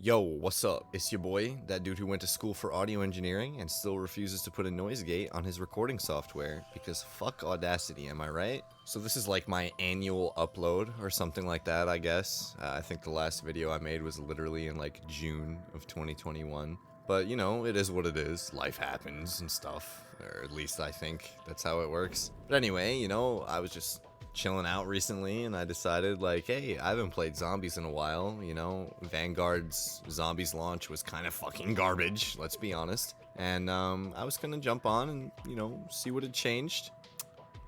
Yo, what's up? It's your boy, that dude who went to school for audio engineering and still refuses to put a noise gate on his recording software because fuck Audacity, am I right? So this is like my annual upload or something like that, I guess. I think the last video I made was literally in like June of 2021. But you know, it is what it is. Life happens and stuff. Or at least I think that's how it works. But anyway, you know, I was just chilling out recently and I decided like, hey, I haven't played zombies in a while. You know, Vanguard's zombies launch was kind of fucking garbage, let's be honest. And I was gonna jump on and, you know, see what had changed.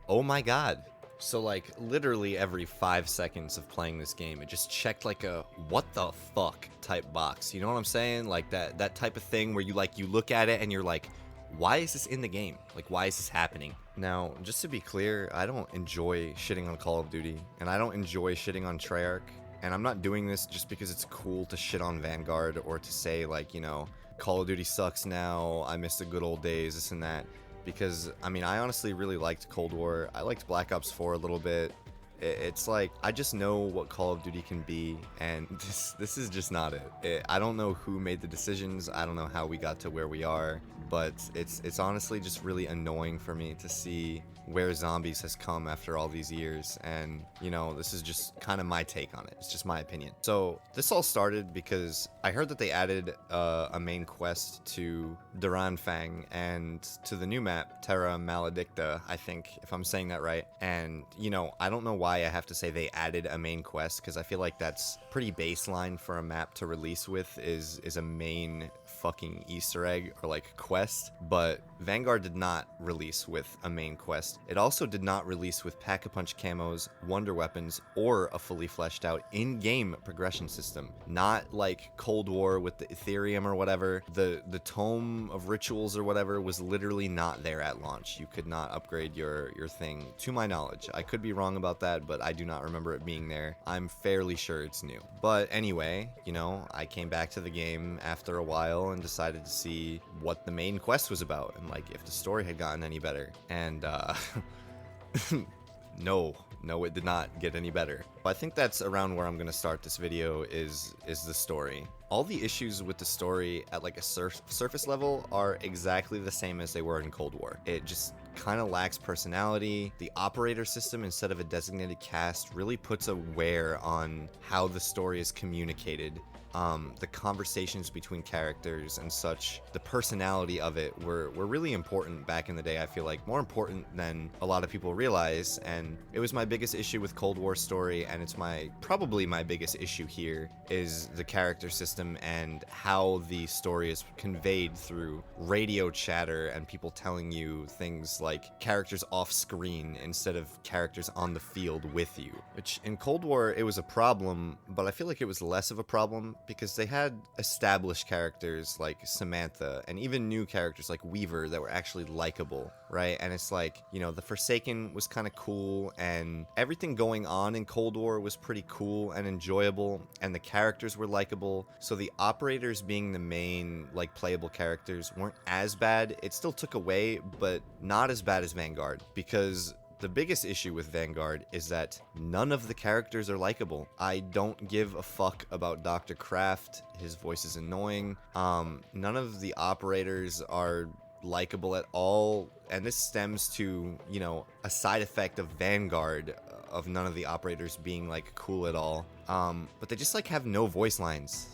Oh my god. So like literally every 5 seconds of playing this game, it just checked like a what the fuck type box. You know what I'm saying? Like that type of thing where you look at it and you're like, why is this in the game? Like, why is this happening? Now, just to be clear, I don't enjoy shitting on Call of Duty, and I don't enjoy shitting on Treyarch, and I'm not doing this just because it's cool to shit on Vanguard or to say, like, you know, Call of Duty sucks now, I miss the good old days, this and that. Because, I mean, I honestly really liked Cold War. I liked Black Ops 4 a little bit. It's like, I just know what Call of Duty can be, and this is just not it. I don't know who made the decisions, I don't know how we got to where we are, but it's honestly just really annoying for me to see where zombies has come after all these years, and you know, this is just kind of my take on it. It's just my opinion. So this all started because I heard that they added a main quest to Anfang and to the new map Terra Maledicta, I think, if I'm saying that right. And you know, I don't know why I have to say they added a main quest, because I feel like that's pretty baseline for a map to release with, is a main fucking Easter egg or like quest. But Vanguard did not release with a main quest. It also did not release with Pack-a-Punch camos, wonder weapons, or a fully fleshed out in-game progression system. Not like Cold War with the Ethereum or whatever. The Tome of Rituals or whatever was literally not there at launch. You could not upgrade your thing, to my knowledge. I could be wrong about that, but I do not remember it being there. I'm fairly sure it's new. But anyway, you know, I came back to the game after a while and decided to see what the main quest was about and like if the story had gotten any better. And no, it did not get any better. But I think that's around where I'm gonna start this video, is the story. All the issues with the story at like a surface level are exactly the same as they were in Cold War. It just kind of lacks personality. The operator system, instead of a designated cast, really puts a wear on how the story is communicated. The conversations between characters and such, the personality of it were really important back in the day. I feel like more important than a lot of people realize, and it was my biggest issue with Cold War story, and it's probably my biggest issue here, is the character system and how the story is conveyed through radio chatter and people telling you things like characters off screen instead of characters on the field with you. Which in Cold War it was a problem, but I feel like it was less of a problem because they had established characters like Samantha and even new characters like Weaver that were actually likable, right? And it's like, you know, the Forsaken was kind of cool, and everything going on in Cold War was pretty cool and enjoyable, and the characters were likable. So the operators being the main like playable characters weren't as bad. It still took away, but not as bad as Vanguard, because the biggest issue with Vanguard is that none of the characters are likable. I don't give a fuck about Dr. Kraft. His voice is annoying. None of the operators are likable at all, and this stems to, you know, a side effect of Vanguard, of none of the operators being like cool at all. But they just like have no voice lines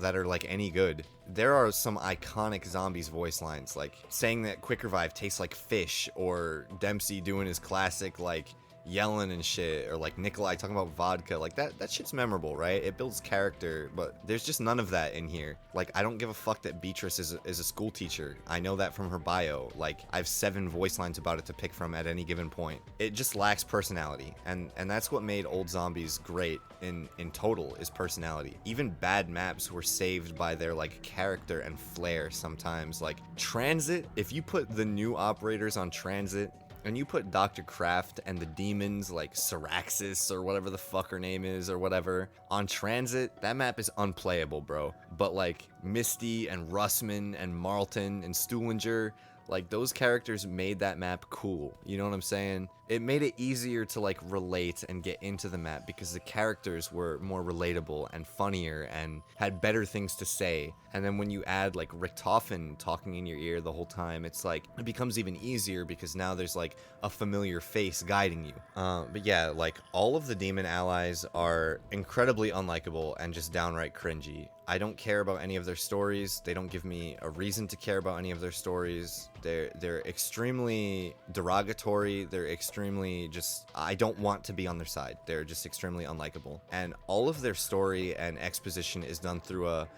that are like any good. There are some iconic zombies voice lines, like saying that Quick Revive tastes like fish, or Dempsey doing his classic like yelling and shit, or like Nikolai talking about vodka. Like that shit's memorable, right? It builds character, but there's just none of that in here. Like, I don't give a fuck that Beatrice is a school teacher. I know that from her bio. Like, I have 7 voice lines about it to pick from at any given point. It just lacks personality, and that's what made old zombies great in total, is personality. Even bad maps were saved by their like character and flair sometimes. Like Transit, if you put the new operators on Transit and you put Dr. Kraft and the demons like Syraxis or whatever the fuck her name is or whatever on Transit, that map is unplayable, bro. But like Misty and Russman and Marlton and Stuhlinger, Like, those characters made that map cool. You know what I'm saying? It made it easier to, like, relate and get into the map because the characters were more relatable and funnier and had better things to say. And then when you add, like, Richtofen talking in your ear the whole time, it's like, it becomes even easier because now there's, like, a familiar face guiding you. But yeah, like, all of the demon allies are incredibly unlikable and just downright cringy. I don't care about any of their stories. They don't give me a reason to care about any of their stories. They're extremely derogatory. They're extremely just, I don't want to be on their side. They're just extremely unlikable. And all of their story and exposition is done through a,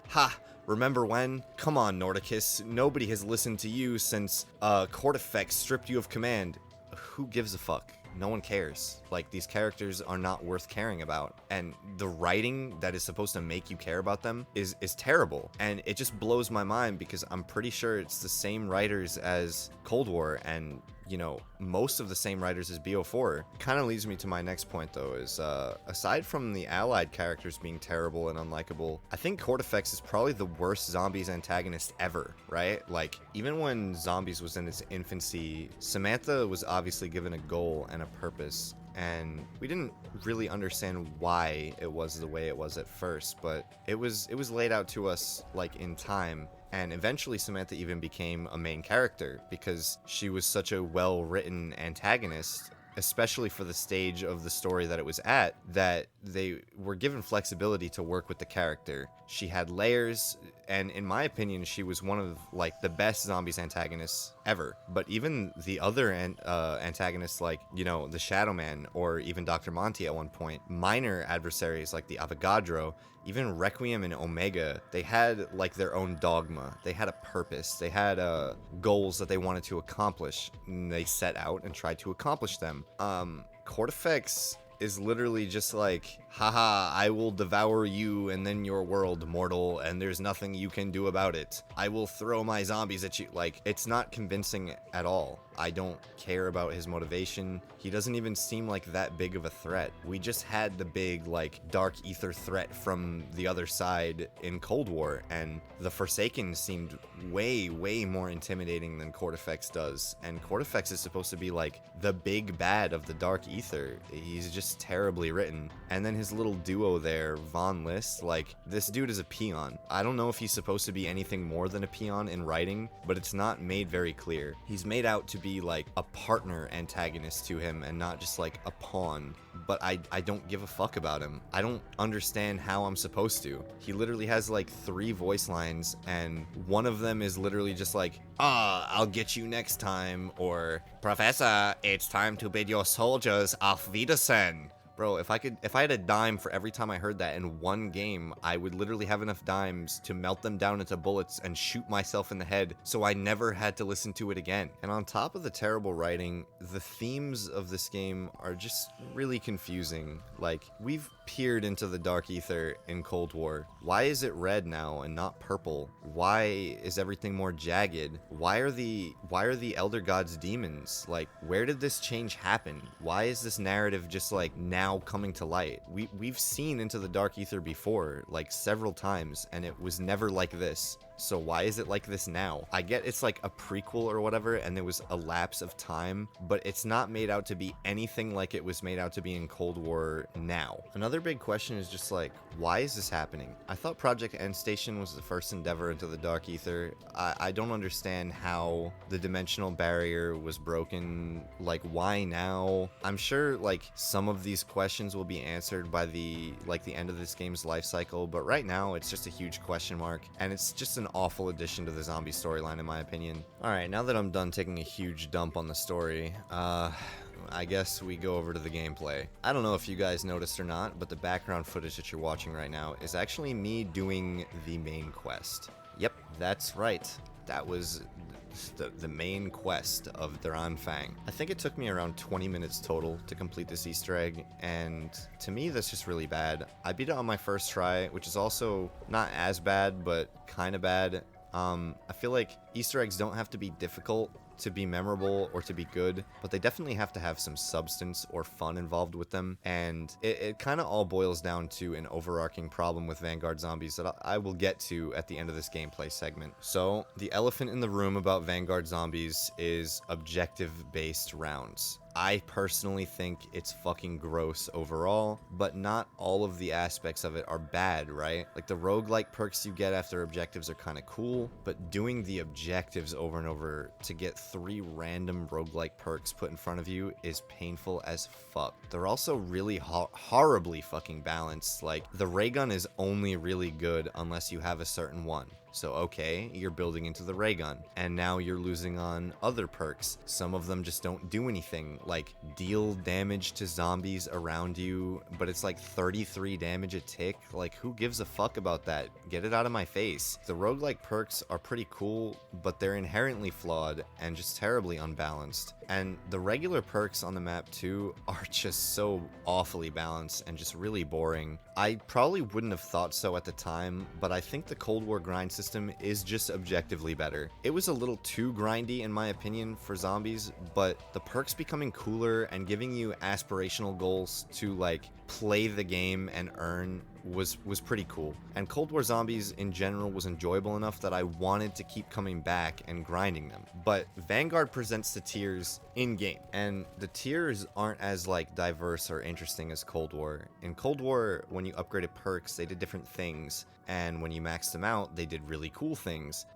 remember when? Come on, Nordicus. Nobody has listened to you since Cortifex stripped you of command. Who gives a fuck? No one cares. Like, these characters are not worth caring about, and the writing that is supposed to make you care about them is terrible, and it just blows my mind because I'm pretty sure it's the same writers as Cold War and, you know, most of the same writers as BO4. Kind of leads me to my next point, though, is aside from the allied characters being terrible and unlikable, I think Cortifex is probably the worst zombies antagonist ever, right? Like, even when zombies was in its infancy, Samantha was obviously given a goal and a purpose, and we didn't really understand why it was the way it was at first, but it was laid out to us, like, in time. And eventually Samantha even became a main character because she was such a well-written antagonist, especially for the stage of the story that it was at, that they were given flexibility to work with the character. She had layers, and in my opinion, she was one of, like, the best zombies antagonists ever. But even the other antagonists, like, you know, the Shadow Man or even Dr. Monty at one point, minor adversaries like the Avogadro, even Requiem and Omega, they had, like, their own dogma. They had a purpose. They had goals that they wanted to accomplish, and they set out and tried to accomplish them. Cortifex is literally just like, haha, I will devour you and then your world, mortal, and there's nothing you can do about it. I will throw my zombies at you. Like, it's not convincing at all. I don't care about his motivation. He doesn't even seem like that big of a threat. We just had the big, like, dark ether threat from the other side in Cold War, and the Forsaken seemed way, way more intimidating than Cortifex does. And Cortifex is supposed to be, like, the big bad of the dark ether. He's just terribly written. And then his little duo there, Von List, like, this dude is a peon. I don't know if he's supposed to be anything more than a peon in writing, but it's not made very clear. He's made out to be like a partner antagonist to him and not just like a pawn, but I don't give a fuck about him. I don't understand how I'm supposed to. He literally has like 3 voice lines, and one of them is literally just like, I'll get you next time, or Professor, it's time to bid your soldiers auf Wiedersehen. Bro, if I had a dime for every time I heard that in one game, I would literally have enough dimes to melt them down into bullets and shoot myself in the head, so I never had to listen to it again. And on top of the terrible writing, the themes of this game are just really confusing. Like, we've peered into the dark ether in Cold War. Why is it red now and not purple? Why is everything more jagged? Why are the Elder Gods demons? Like, where did this change happen? Why is this narrative just like now coming to light? We've seen into the dark ether before, like several times, and it was never like this. So why is it like this now? I get it's like a prequel or whatever, and there was a lapse of time, but it's not made out to be anything like it was made out to be in Cold War now. Another big question is just like, why is this happening? I thought Project Endstation was the first endeavor into the dark ether. I don't understand how the dimensional barrier was broken. Like, why now? I'm sure like some of these questions will be answered by the end of this game's life cycle, but right now it's just a huge question mark, and it's just an awful addition to the zombie storyline in my opinion. Alright, now that I'm done taking a huge dump on the story, I guess we go over to the gameplay. I don't know if you guys noticed or not, but the background footage that you're watching right now is actually me doing the main quest. Yep, that's right. That was the main quest of their Anfang. I think it took me around 20 minutes total to complete this Easter egg, and to me that's just really bad. I beat it on my first try, which is also not as bad, but kind of bad. I feel like Easter eggs don't have to be difficult to be memorable or to be good, but they definitely have to have some substance or fun involved with them, and it kind of all boils down to an overarching problem with Vanguard zombies that I will get to at the end of this gameplay segment. So, the elephant in the room about Vanguard zombies is objective-based rounds. I personally think it's fucking gross overall, but not all of the aspects of it are bad, right? Like, the roguelike perks you get after objectives are kind of cool, but doing the objectives over and over to get 3 random roguelike perks put in front of you is painful as fuck. They're also really horribly fucking balanced. Like, the ray gun is only really good unless you have a certain one. So okay, you're building into the ray gun, and now you're losing on other perks. Some of them just don't do anything, like deal damage to zombies around you, but it's like 33 damage a tick. Like, who gives a fuck about that? Get it out of my face. The roguelike perks are pretty cool, but they're inherently flawed and just terribly unbalanced. And the regular perks on the map too are just so awfully balanced and just really boring. I probably wouldn't have thought so at the time, but I think the Cold War grind system is just objectively better. It was a little too grindy in my opinion for zombies, but the perks becoming cooler and giving you aspirational goals to like play the game and earn was pretty cool. And Cold War Zombies in general was enjoyable enough that I wanted to keep coming back and grinding them. But Vanguard presents the tiers in game, and the tiers aren't as like diverse or interesting as Cold War. In Cold War, when you upgraded perks, they did different things, and when you maxed them out, they did really cool things.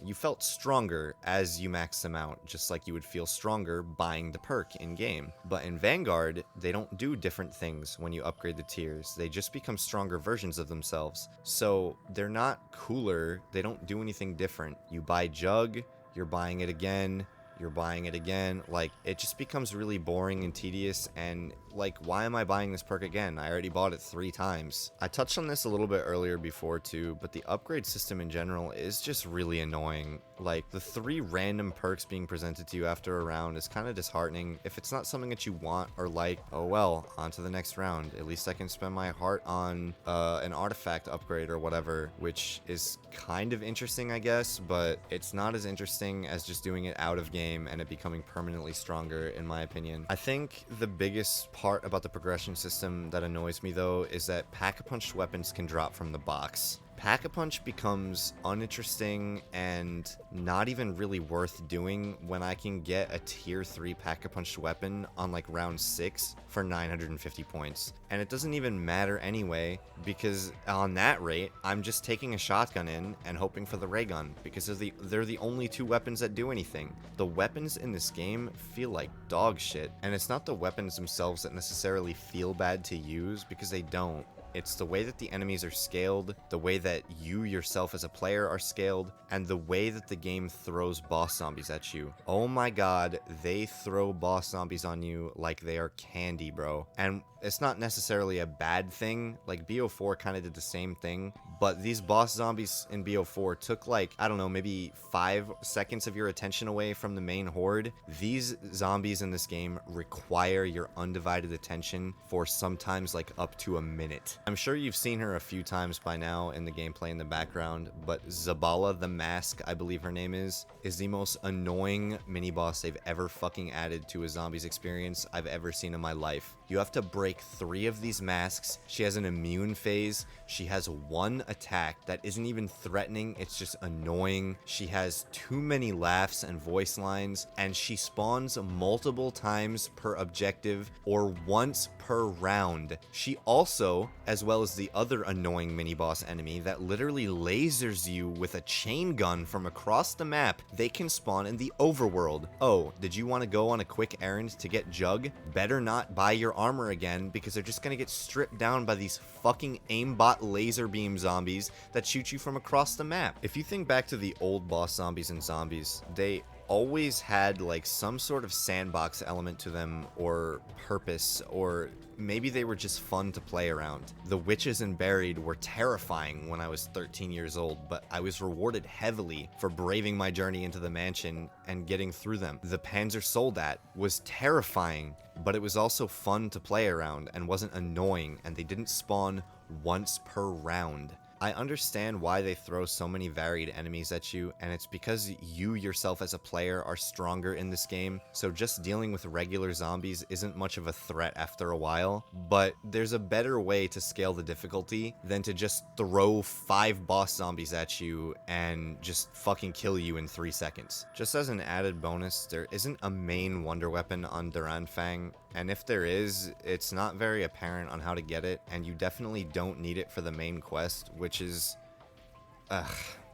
You felt stronger as you maxed them out, just like you would feel stronger buying the perk in game. But in Vanguard, they don't do different things when you upgrade the tiers. They just become stronger versions of themselves. So they're not cooler, they don't do anything different. You buy Jug, you're buying it again, you're buying it again. Like, it just becomes really boring and tedious, and like, why am I buying this perk again? I already bought it 3 times. I touched on this a little bit earlier before too, but the upgrade system in general is just really annoying. Like, the 3 random perks being presented to you after a round is kind of disheartening. If it's not something that you want or like, oh well, on to the next round. At least I can spend my heart on an artifact upgrade or whatever, which is kind of interesting, I guess, but it's not as interesting as just doing it out of game and it becoming permanently stronger, in my opinion. I think the biggest part about the progression system that annoys me though is that pack-a-punch weapons can drop from the box. Pack-a-punch becomes uninteresting and not even really worth doing when I can get a tier 3 pack-a-punch weapon on like round 6 for 950 points. And it doesn't even matter anyway, because on that rate, I'm just taking a shotgun in and hoping for the ray gun, because they're the only 2 weapons that do anything. The weapons in this game feel like dog shit, and it's not the weapons themselves that necessarily feel bad to use, because they don't. It's the way that the enemies are scaled, the way that you yourself as a player are scaled, and the way that the game throws boss zombies at you. Oh my god, they throw boss zombies on you like they are candy, bro. And it's not necessarily a bad thing. Like, BO4 kind of did the same thing, but these boss zombies in BO4 took like, I don't know, maybe 5 seconds of your attention away from the main horde. These zombies in this game require your undivided attention for sometimes like up to a minute. I'm sure you've seen her a few times by now in the gameplay in the background, but Zabala the Mask, I believe her name is the most annoying mini-boss they've ever fucking added to a zombies experience I've ever seen in my life. You have to break 3 of these masks. She has an immune phase. She has 1 attack that isn't even threatening, it's just annoying. She has too many laughs and voice lines, and she spawns multiple times per objective or once per round. She also, as well as the other annoying mini-boss enemy that literally lasers you with a chain gun from across the map, they can spawn in the overworld. Oh, did you want to go on a quick errand to get Jug? Better not buy your armor again, because they're just gonna get stripped down by these fucking aimbot laser beam zombies that shoot you from across the map. If you think back to the old boss zombies in Zombies, they always had like some sort of sandbox element to them, or purpose, or maybe they were just fun to play around. The witches in Buried were terrifying when I was 13 years old, but I was rewarded heavily for braving my journey into the mansion and getting through them. The Panzer Soldat was terrifying, but it was also fun to play around and wasn't annoying, and they didn't spawn once per round. I understand why they throw so many varied enemies at you, and it's because you yourself as a player are stronger in this game, so just dealing with regular zombies isn't much of a threat after a while, but there's a better way to scale the difficulty than to just throw 5 boss zombies at you and just fucking kill you in 3 seconds. Just as an added bonus, there isn't a main wonder weapon on Anfang, and if there is, it's not very apparent on how to get it, and you definitely don't need it for the main quest, which is...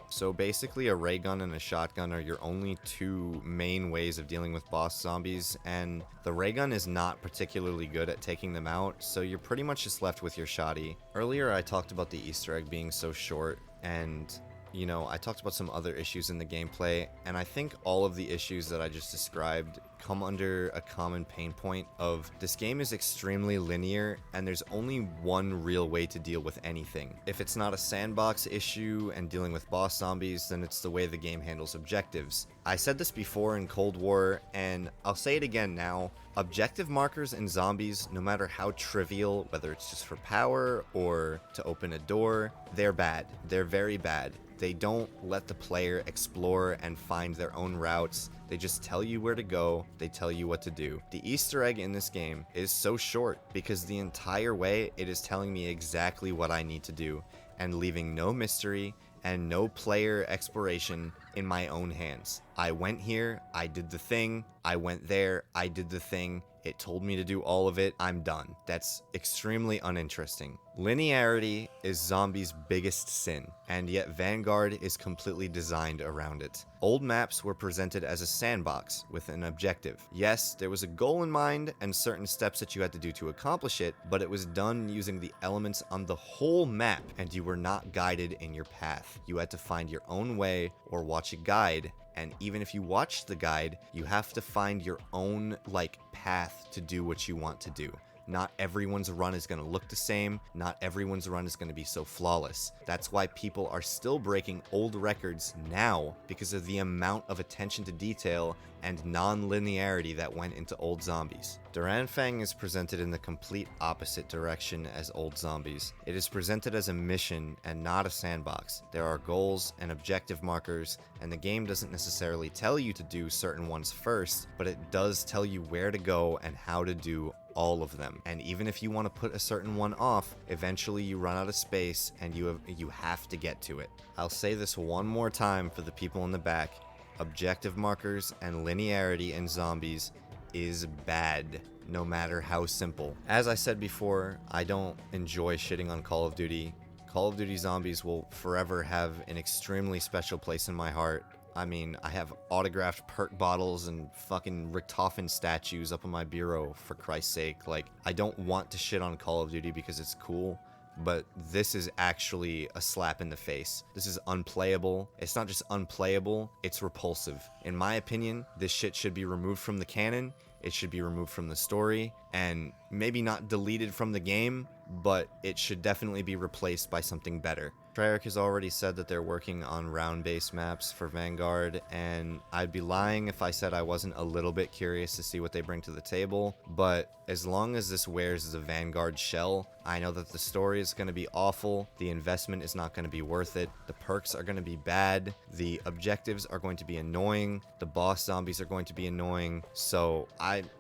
So basically a ray gun and a shotgun are your only 2 main ways of dealing with boss zombies, and the ray gun is not particularly good at taking them out, so you're pretty much just left with your shotty. Earlier I talked about the Easter egg being so short, and you know, I talked about some other issues in the gameplay, and I think all of the issues that I just described come under a common pain point of this game is extremely linear and there's only one real way to deal with anything. If it's not a sandbox issue and dealing with boss zombies, then it's the way the game handles objectives. I said this before in Cold War, and I'll say it again now. Objective markers in zombies, no matter how trivial, whether it's just for power or to open a door, they're bad. They're very bad. They don't let the player explore and find their own routes. They just tell you where to go, they tell you what to do. The Easter egg in this game is so short because the entire way it is telling me exactly what I need to do and leaving no mystery and no player exploration in my own hands. I went here, I did the thing, I went there, I did the thing, it told me to do all of it, I'm done. That's extremely uninteresting. Linearity is zombies' biggest sin, and yet Vanguard is completely designed around it. Old maps were presented as a sandbox with an objective. Yes, there was a goal in mind and certain steps that you had to do to accomplish it, but it was done using the elements on the whole map, and you were not guided in your path. You had to find your own way or watch a guide, and even if you watched the guide, you have to find your own, path to do what you want to do. Not everyone's run is going to look the same. Not everyone's run is going to be so flawless. That's why people are still breaking old records now, because of the amount of attention to detail and non-linearity that went into old zombies. Anfang is presented in the complete opposite direction as old zombies. It is presented as a mission and not a sandbox. There are goals and objective markers, and the game doesn't necessarily tell you to do certain ones first, but it does tell you where to go and how to do all of them. And even if you want to put a certain one off, eventually you run out of space and you have to get to it. I'll say this one more time for the people in the back. Objective markers and linearity in zombies is bad, no matter how simple. As I said before, I don't enjoy shitting on Call of Duty. Call of Duty Zombies will forever have an extremely special place in my heart. I mean, I have autographed perk bottles and fucking Richtofen statues up on my bureau, for Christ's sake. I don't want to shit on Call of Duty because it's cool, but this is actually a slap in the face. This is unplayable. It's not just unplayable, it's repulsive. In my opinion, this shit should be removed from the canon, it should be removed from the story, and maybe not deleted from the game, but it should definitely be replaced by something better. Treyarch has already said that they're working on round-based maps for Vanguard, and I'd be lying if I said I wasn't a little bit curious to see what they bring to the table, but as long as this wears the Vanguard shell, I know that the story is going to be awful, the investment is not going to be worth it, the perks are going to be bad, the objectives are going to be annoying, the boss zombies are going to be annoying, so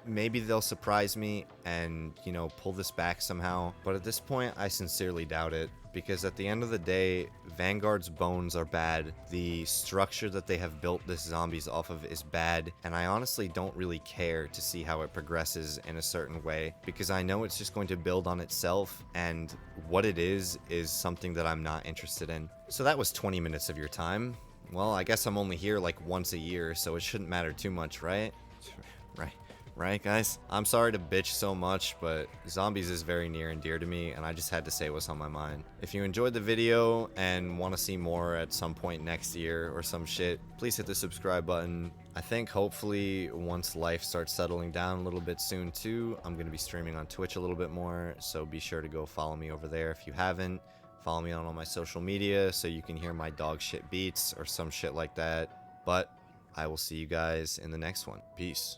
maybe they'll surprise me and, pull this back somehow, but at this point, I sincerely doubt it. Because at the end of the day, Vanguard's bones are bad, the structure that they have built this zombies off of is bad, and I honestly don't really care to see how it progresses in a certain way, because I know it's just going to build on itself, and what it is something that I'm not interested in. So that was 20 minutes of your time. Well, I guess I'm only here once a year, so it shouldn't matter too much, right? Right, guys? I'm sorry to bitch so much, but zombies is very near and dear to me, and I just had to say what's on my mind. If you enjoyed the video and want to see more at some point next year or some shit, please hit the subscribe button. I think hopefully once life starts settling down a little bit soon too, I'm going to be streaming on Twitch a little bit more, so be sure to go follow me over there if you haven't. Follow me on all my social media so you can hear my dog shit beats or some shit like that. But I will see you guys in the next one. Peace.